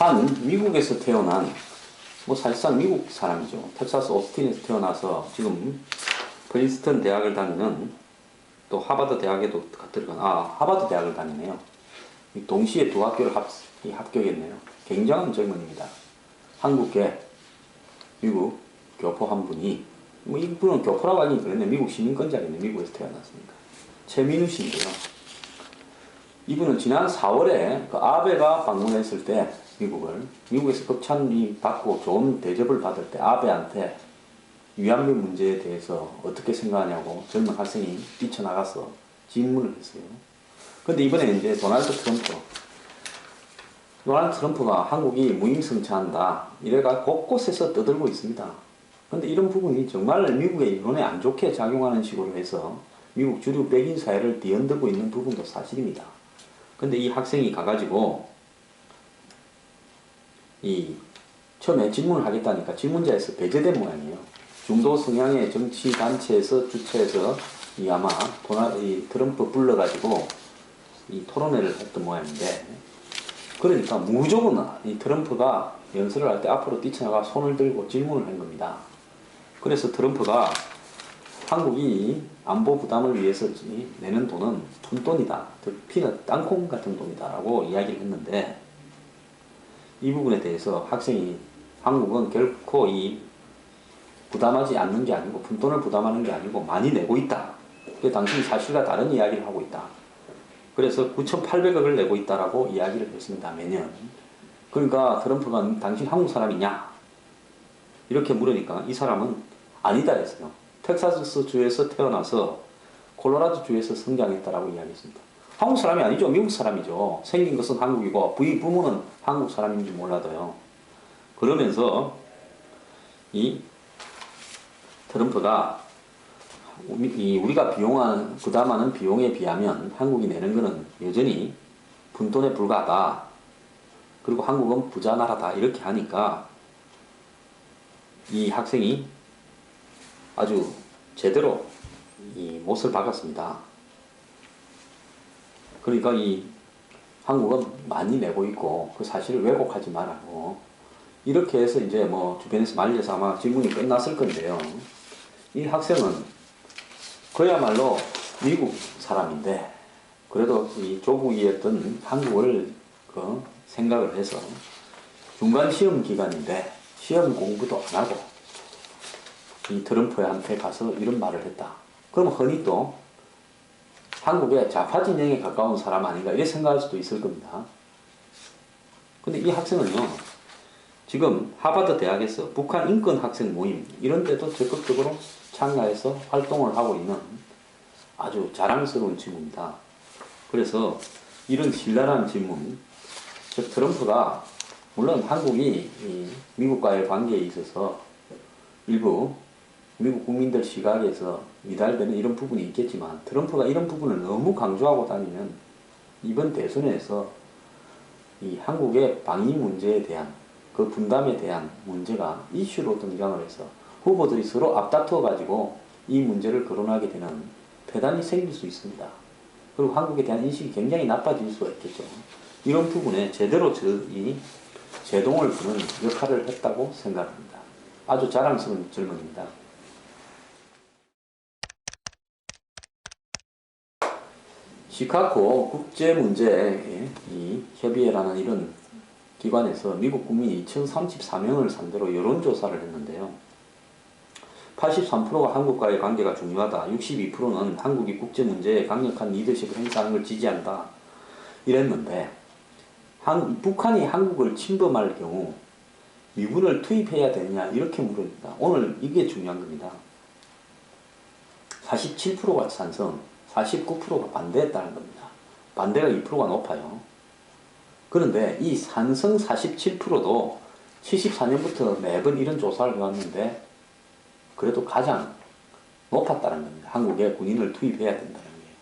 한 미국에서 태어난 뭐 사실상 미국 사람이죠. 텍사스 오스틴에서 태어나서 지금 프린스턴 대학을 다니는 또 하버드 대학에도 들어간 하버드 대학을 다니네요. 동시에 두 학교를 합격했네요. 굉장한 젊은입니다. 한국계 미국 교포 한 분이 뭐 이분은 교포라고 하긴 그랬네. 미국 시민권자겠네. 미국에서 태어났으니까. 최민우 씨인데요. 이분은 지난 4월에 그 아베가 방문했을 때 미국에서 극찬이 받고 좋은 대접을 받을 때 아베한테 위안부 문제에 대해서 어떻게 생각하냐고 젊은 학생이 뛰쳐나가서 질문을 했어요. 근데 이번에 이제 도널드 트럼프가 한국이 무임승차한다 이래가 곳곳에서 떠들고 있습니다. 근데 이런 부분이 정말 미국의 여론에 안 좋게 작용하는 식으로 해서 미국 주류 백인 사회를 뒤흔들고 있는 부분도 사실입니다. 근데 이 학생이 가가지고 처음에 질문을 하겠다니까 질문자에서 배제된 모양이에요. 중도 성향의 정치단체에서 주최해서 아마 트럼프 불러가지고 이 토론회를 했던 모양인데, 그러니까 무조건 이 트럼프가 연설을 할 때 앞으로 뛰쳐나가 손을 들고 질문을 한 겁니다. 그래서 트럼프가 한국이 안보 부담을 위해서 내는 돈은 푼돈이다. 피넛, 땅콩 같은 돈이다. 라고 이야기를 했는데, 이 부분에 대해서 학생이 한국은 결코 부담하지 않는 게 아니고 푼돈을 부담하는 게 아니고 많이 내고 있다. 당신이 사실과 다른 이야기를 하고 있다. 그래서 9,800억을 내고 있다라고 이야기를 했습니다. 매년. 그러니까 트럼프가 당신 한국 사람이냐? 이렇게 물으니까 이 사람은 아니다 했어요. 텍사스 주에서 태어나서 콜로라도 주에서 성장했다라고 이야기했습니다. 한국 사람이 아니죠. 미국 사람이죠. 생긴 것은 한국이고 부모는 한국 사람인지 몰라도요. 그러면서 이 트럼프가 우리가 부담하는 비용에 비하면 한국이 내는 것은 여전히 푼돈에 불과하다. 그리고 한국은 부자 나라다. 이렇게 하니까 이 학생이 아주 제대로 못을 박았습니다. 그러니까 한국은 많이 내고 있고 그 사실을 왜곡하지 말라고 이렇게 해서 이제 뭐 주변에서 말려서 아마 질문이 끝났을 건데요. 이 학생은 그야말로 미국 사람인데 그래도 이 조국이었던 한국을 생각을 해서 중간 시험 기간인데 시험 공부도 안 하고 이 트럼프한테 가서 이런 말을 했다. 그럼 흔히 또 한국의 좌파 진영에 가까운 사람 아닌가 이렇게 생각할 수도 있을 겁니다. 근데 이 학생은요, 지금 하버드 대학에서 북한 인권 학생 모임 이런 데도 적극적으로 참가해서 활동을 하고 있는 아주 자랑스러운 친구입니다. 그래서 이런 신랄한 질문, 즉 트럼프가 물론 한국이 미국과의 관계에 있어서 일부 미국 국민들 시각에서 미달되는 이런 부분이 있겠지만 트럼프가 이런 부분을 너무 강조하고 다니면 이번 대선에서 이 한국의 방위 문제에 대한 그 분담에 대한 문제가 이슈로 등장을 해서 후보들이 서로 앞다투어 가지고 이 문제를 거론하게 되는 패단이 생길 수 있습니다. 그리고 한국에 대한 인식이 굉장히 나빠질 수가 있겠죠. 이런 부분에 제대로 제동을 두는 역할을 했다고 생각합니다. 아주 자랑스러운 젊은입니다. 시카고 국제문제 협의회라는 이런 기관에서 미국 국민 2034명을 상대로 여론조사를 했는데요. 83%가 한국과의 관계가 중요하다. 62%는 한국이 국제문제에 강력한 리더십을 행사하는 걸 지지한다. 이랬는데 북한이 한국을 침범할 경우 미군을 투입해야 되느냐 이렇게 물습니다. 오늘 이게 중요한 겁니다. 47%가 찬성, 49%가 반대했다는 겁니다. 반대가 2%가 높아요. 그런데 이 찬성 47%도 74년부터 매번 이런 조사를 해왔는데 그래도 가장 높았다는 겁니다. 한국에 군인을 투입해야 된다는 거예요.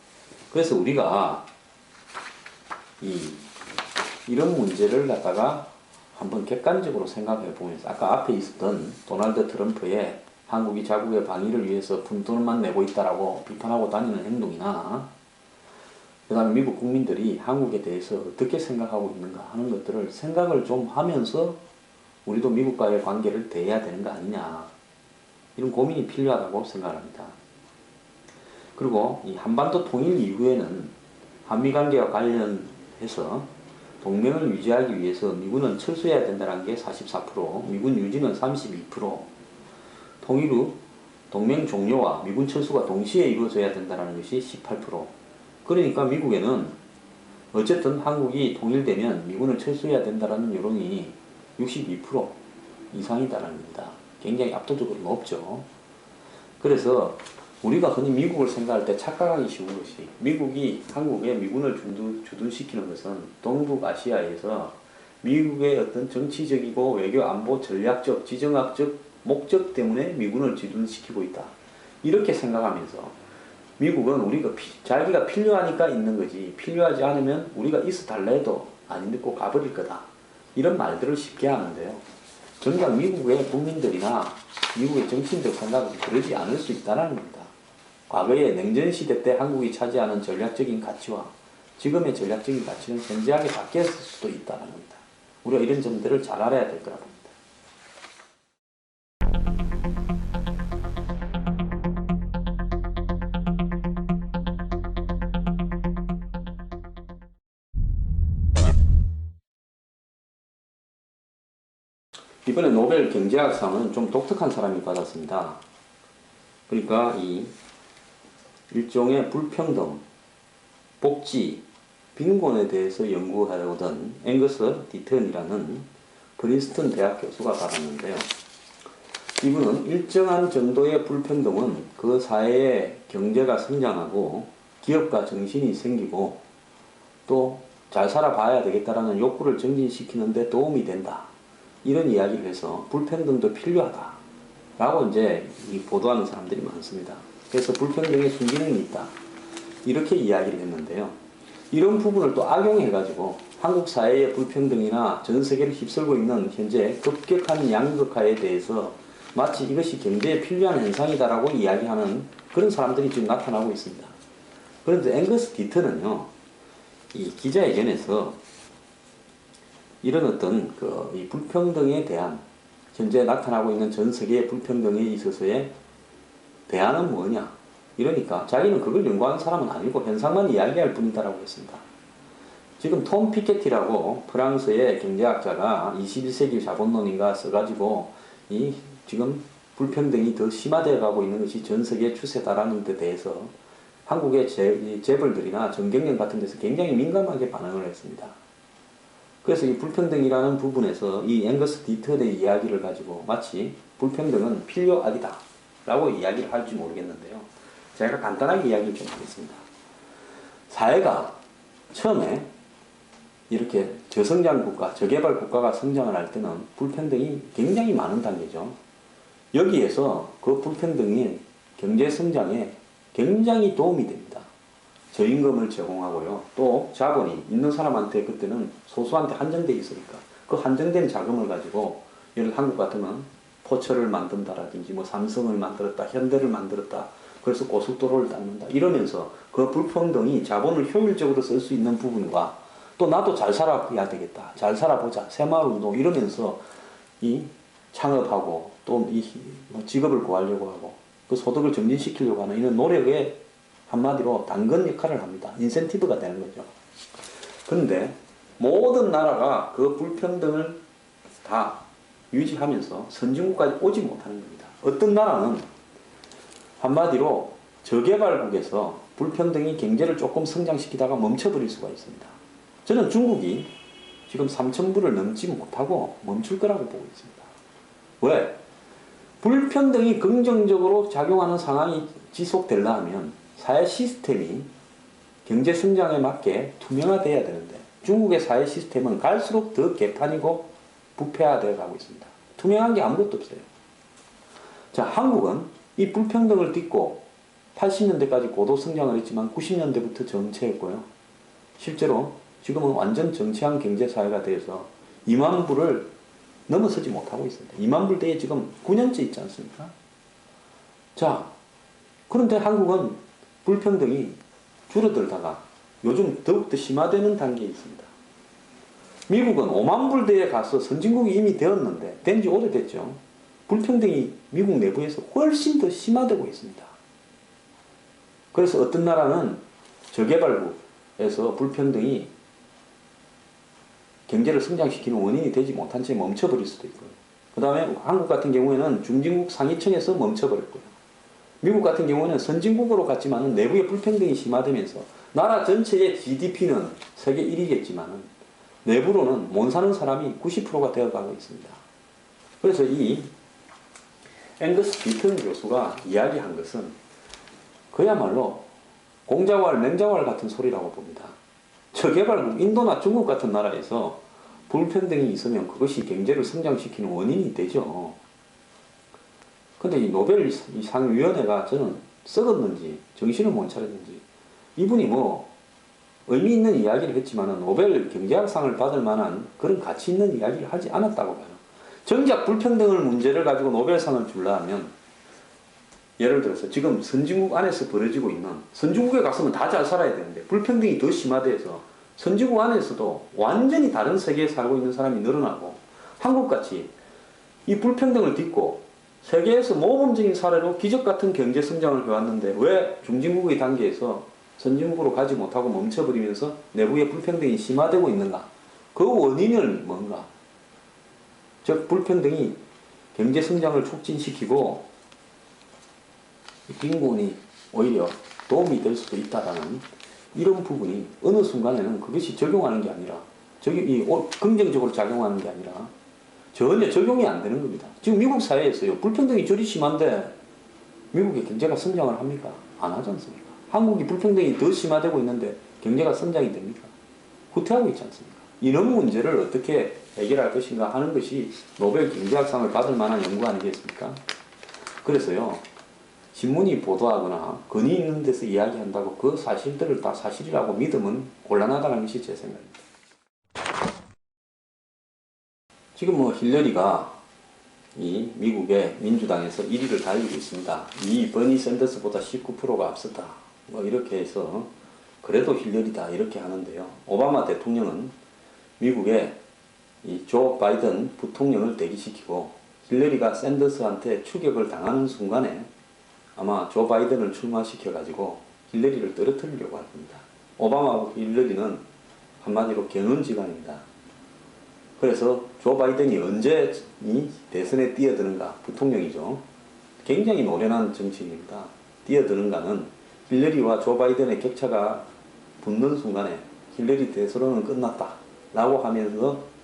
그래서 우리가 이런 문제를 갖다가 한번 객관적으로 생각해 보면서 아까 앞에 있었던 도널드 트럼프의 한국이 자국의 방위를 위해서 푼돈만 내고 있다라고 비판하고 다니는 행동이나 그 다음에 미국 국민들이 한국에 대해서 어떻게 생각하고 있는가 하는 것들을 생각을 좀 하면서 우리도 미국과의 관계를 대해야 되는 거 아니냐, 이런 고민이 필요하다고 생각합니다. 그리고 이 한반도 통일 이후에는 한미관계와 관련해서 동맹을 유지하기 위해서 미군은 철수해야 된다는 게 44%, 미군 유지는 32%, 통일 후 동맹 종료와 미군 철수가 동시에 이루어져야 된다는 것이 18%. 그러니까 미국에는 어쨌든 한국이 통일되면 미군을 철수해야 된다는 여론이 62% 이상이다라는 겁니다. 굉장히 압도적으로 높죠. 그래서 우리가 흔히 미국을 생각할 때 착각하기 쉬운 것이, 미국이 한국에 미군을 주둔시키는 것은 동북아시아에서 미국의 어떤 정치적이고 외교 안보 전략적 지정학적 목적 때문에 미군을 주둔시키고 있다, 이렇게 생각하면서 미국은 우리가 자기가 필요하니까 있는 거지, 필요하지 않으면 우리가 있어 달라 해도 안 있고 가버릴 거다, 이런 말들을 쉽게 하는데요. 정작 미국의 국민들이나 미국의 정치인들 생각은 그러지 않을 수 있다는 겁니다. 과거의 냉전시대 때 한국이 차지하는 전략적인 가치와 지금의 전략적인 가치는 현저하게 바뀌었을 수도 있다는 겁니다. 우리가 이런 점들을 잘 알아야 될 거라고 봅니다. 이번에 노벨 경제학상은 좀 독특한 사람이 받았습니다. 그러니까 이 일종의 불평등, 복지, 빈곤에 대해서 연구하려던 앵거스 디턴이라는 프린스턴 대학 교수가 받았는데요. 이분은 일정한 정도의 불평등은 그 사회의 경제가 성장하고 기업가 정신이 생기고 또 잘 살아봐야 되겠다라는 욕구를 정진시키는 데 도움이 된다, 이런 이야기를 해서 불평등도 필요하다 라고 이제 보도하는 사람들이 많습니다. 그래서 불평등에 순기능이 있다, 이렇게 이야기를 했는데요. 이런 부분을 또 악용해 가지고 한국 사회의 불평등이나 전 세계를 휩쓸고 있는 현재 급격한 양극화에 대해서 마치 이것이 경제에 필요한 현상이다라고 이야기하는 그런 사람들이 지금 나타나고 있습니다. 그런데 앵거스 디턴은요, 이 기자회견에서 이런 어떤 이 불평등에 대한, 현재 나타나고 있는 전 세계의 불평등에 있어서의 대안은 뭐냐, 이러니까 자기는 그걸 연구하는 사람은 아니고 현상만 이야기할 뿐이다라고 했습니다. 지금 톰 피케티라고 프랑스의 경제학자가 21세기 자본론인가 써가지고 이 지금 불평등이 더 심화되어 가고 있는 것이 전 세계 추세다라는 데 대해서 한국의 재벌들이나 정경련 같은 데서 굉장히 민감하게 반응을 했습니다. 그래서 이 불평등이라는 부분에서 이 앵거스 디턴의 이야기를 가지고 마치 불평등은 필요악이다 라고 이야기를 할지 모르겠는데요. 제가 간단하게 이야기를 좀 하겠습니다. 사회가 처음에 이렇게 저성장 국가, 저개발 국가가 성장을 할 때는 불평등이 굉장히 많은 단계죠. 여기에서 그 불평등이 경제 성장에 굉장히 도움이 됩니다. 저임금을 제공하고요. 또 자본이 있는 사람한테 그때는 소수한테 한정되어 있으니까 그 한정된 자금을 가지고, 예를 들어 한국 같으면 포철을 만든다라든지 뭐 삼성을 만들었다, 현대를 만들었다, 그래서 고속도로를 닦는다, 이러면서 그 불평등이 자본을 효율적으로 쓸 수 있는 부분과 또 나도 잘 살아야 되겠다, 잘 살아보자, 새마을운동, 이러면서 이 창업하고 또 이 직업을 구하려고 하고 그 소득을 증진시키려고 하는 이런 노력에 한마디로 당근 역할을 합니다. 인센티브가 되는 거죠. 그런데 모든 나라가 그 불평등을 다 유지하면서 선진국까지 오지 못하는 겁니다. 어떤 나라는 한마디로 저개발국에서 불평등이 경제를 조금 성장시키다가 멈춰버릴 수가 있습니다. 저는 중국이 지금 3,000불을 넘지 못하고 멈출 거라고 보고 있습니다. 왜? 불평등이 긍정적으로 작용하는 상황이 지속되려 하면 사회 시스템이 경제 성장에 맞게 투명화되어야 되는데 중국의 사회 시스템은 갈수록 더 개판이고 부패화되어 가고 있습니다. 투명한 게 아무것도 없어요. 자, 한국은 이 불평등을 딛고 80년대까지 고도 성장을 했지만 90년대부터 정체했고요. 실제로 지금은 완전 정체한 경제사회가 되어서 2만 불을 넘어서지 못하고 있습니다. 2만 불대에 지금 9년째 있지 않습니까? 자, 그런데 한국은 불평등이 줄어들다가 요즘 더욱더 심화되는 단계에 있습니다. 미국은 5만 불대에 가서 선진국이 이미 되었는데 된 지 오래됐죠. 불평등이 미국 내부에서 훨씬 더 심화되고 있습니다. 그래서 어떤 나라는 저개발국에서 불평등이 경제를 성장시키는 원인이 되지 못한 채 멈춰버릴 수도 있고요. 그 다음에 한국 같은 경우에는 중진국 상위층에서 멈춰버렸고요. 미국 같은 경우는 선진국으로 갔지만 내부의 불평등이 심화되면서 나라 전체의 GDP는 세계 1위겠지만 내부로는 못 사는 사람이 90%가 되어가고 있습니다. 그래서 이 앵거스 비튼 교수가 이야기한 것은 그야말로 공자왈, 맹자왈 같은 소리라고 봅니다. 저개발국 인도나 중국 같은 나라에서 불평등이 있으면 그것이 경제를 성장시키는 원인이 되죠. 근데 이 노벨 상위원회가 저는 썩었는지 정신을 못 차렸는지 이분이 뭐 의미 있는 이야기를 했지만 노벨 경제학상을 받을 만한 그런 가치 있는 이야기를 하지 않았다고 봐요. 정작 불평등을 문제를 가지고 노벨상을 주려 하면 예를 들어서 지금 선진국 안에서 벌어지고 있는 선진국에 갔으면 다 잘 살아야 되는데 불평등이 더 심화돼서 선진국 안에서도 완전히 다른 세계에 살고 있는 사람이 늘어나고 한국같이 이 불평등을 딛고 세계에서 모범적인 사례로 기적같은 경제 성장을 해왔는데 왜 중진국의 단계에서 선진국으로 가지 못하고 멈춰버리면서 내부의 불평등이 심화되고 있는가? 그 원인은 뭔가? 즉 불평등이 경제 성장을 촉진시키고 빈곤이 오히려 도움이 될 수도 있다라는 이런 부분이 어느 순간에는 그것이 적용하는 게 아니라 긍정적으로 작용하는 게 아니라 전혀 적용이 안 되는 겁니다. 지금 미국 사회에서요 불평등이 저리 심한데 미국의 경제가 성장을 합니까? 안 하지 않습니까? 한국이 불평등이 더 심화되고 있는데 경제가 성장이 됩니까? 후퇴하고 있지 않습니까? 이런 문제를 어떻게 해결할 것인가 하는 것이 노벨 경제학상을 받을 만한 연구 아니겠습니까? 그래서요 신문이 보도하거나 건의 있는 데서 이야기한다고 그 사실들을 다 사실이라고 믿으면 곤란하다는 것이 제 생각입니다. 지금 뭐 힐러리가 이 미국의 민주당에서 1위를 달리고 있습니다. 이 버니 샌더스보다 19%가 앞섰다. 뭐 이렇게 해서 그래도 힐러리다 이렇게 하는데요. 오바마 대통령은 미국의 이 조 바이든 부통령을 대기시키고 힐러리가 샌더스한테 추격을 당하는 순간에 아마 조 바이든을 출마시켜 가지고 힐러리를 떨어뜨리려고 할 겁니다. 오바마하고 힐러리는 한마디로 경은지간입니다. 그래서 조 바이든이 언제 이 대선에 뛰어드는가, 부통령이죠. 굉장히 노련한 정치인입니다. 뛰어드는가는 힐러리와 조 바이든의 격차가 붙는 순간에 힐러리 대선은 끝났다 라고 하면서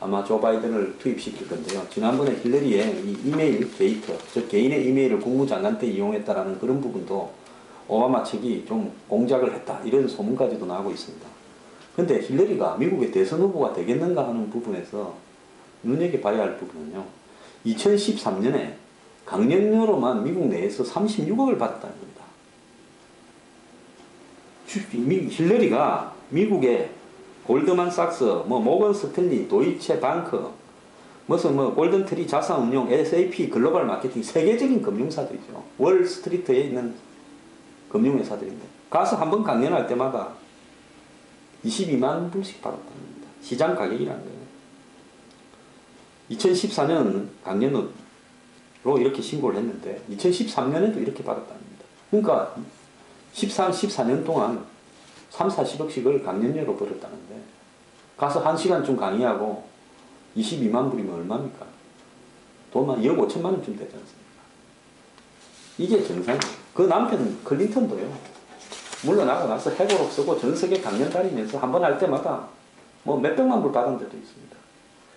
아마 조 바이든을 투입시킬 건데요. 지난번에 힐러리의 이 이메일 게이트, 즉 개인의 이메일을 국무장관 때 이용했다라는 그런 부분도 오바마 측이 좀 공작을 했다 이런 소문까지도 나오고 있습니다. 근데 힐러리가 미국의 대선 후보가 되겠는가 하는 부분에서 눈여겨봐야 할 부분은요. 2013년에 강연료로만 미국 내에서 36억을 받았다는 겁니다. 힐러리가 미국의 골드만삭스, 모건 스탠리, 도이체 방크, 무슨 골든트리 자산운용, SAP 글로벌 마케팅 세계적인 금융사들이죠. 월스트리트에 있는 금융회사들인데 가서 한번 강연할 때마다 22만 불씩 받았다는 겁니다. 시장 가격이라는 거예요. 2014년 강연으로 이렇게 신고를 했는데 2013년에도 이렇게 받았다는 겁니다. 그러니까 14년 동안 3, 40억씩을 강연료로 벌었다는데 가서 1시간쯤 강의하고 22만 불이면 얼마입니까? 돈만 2억 5천만 원쯤 되지 않습니까? 이게 정상이에요. 그 남편 클린턴도요. 물러나고 나서 해고록 쓰고 전 세계 강연 다니면서 한 번 할 때마다 몇백만 불 받은 데도 있습니다.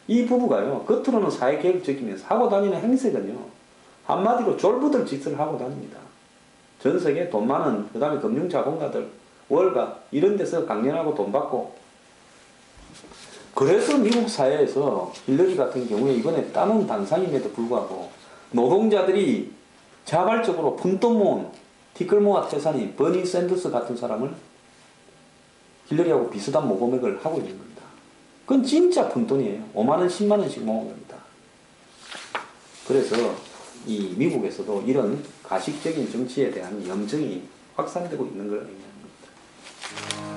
이 부부가요. 겉으로는 사회계획적이면서 하고 다니는 행색은요. 한마디로 쫄부들 짓을 하고 다닙니다. 전 세계 돈 많은 그 다음에 금융자본가들 월가 이런 데서 강연하고 돈 받고 그래서 미국 사회에서 힐러리 같은 경우에 이번에 따놓은 당상임에도 불구하고 노동자들이 자발적으로 푼돈 모은 티끌 모아 태산인 버니 샌더스 같은 사람을 힐러리하고 비슷한 모금액을 하고 있는 겁니다. 그건 진짜 푼돈이에요. 5만원 10만원씩 모은 겁니다. 그래서 이 미국에서도 이런 가식적인 정치에 대한 염증이 확산되고 있는 걸 의미합니다.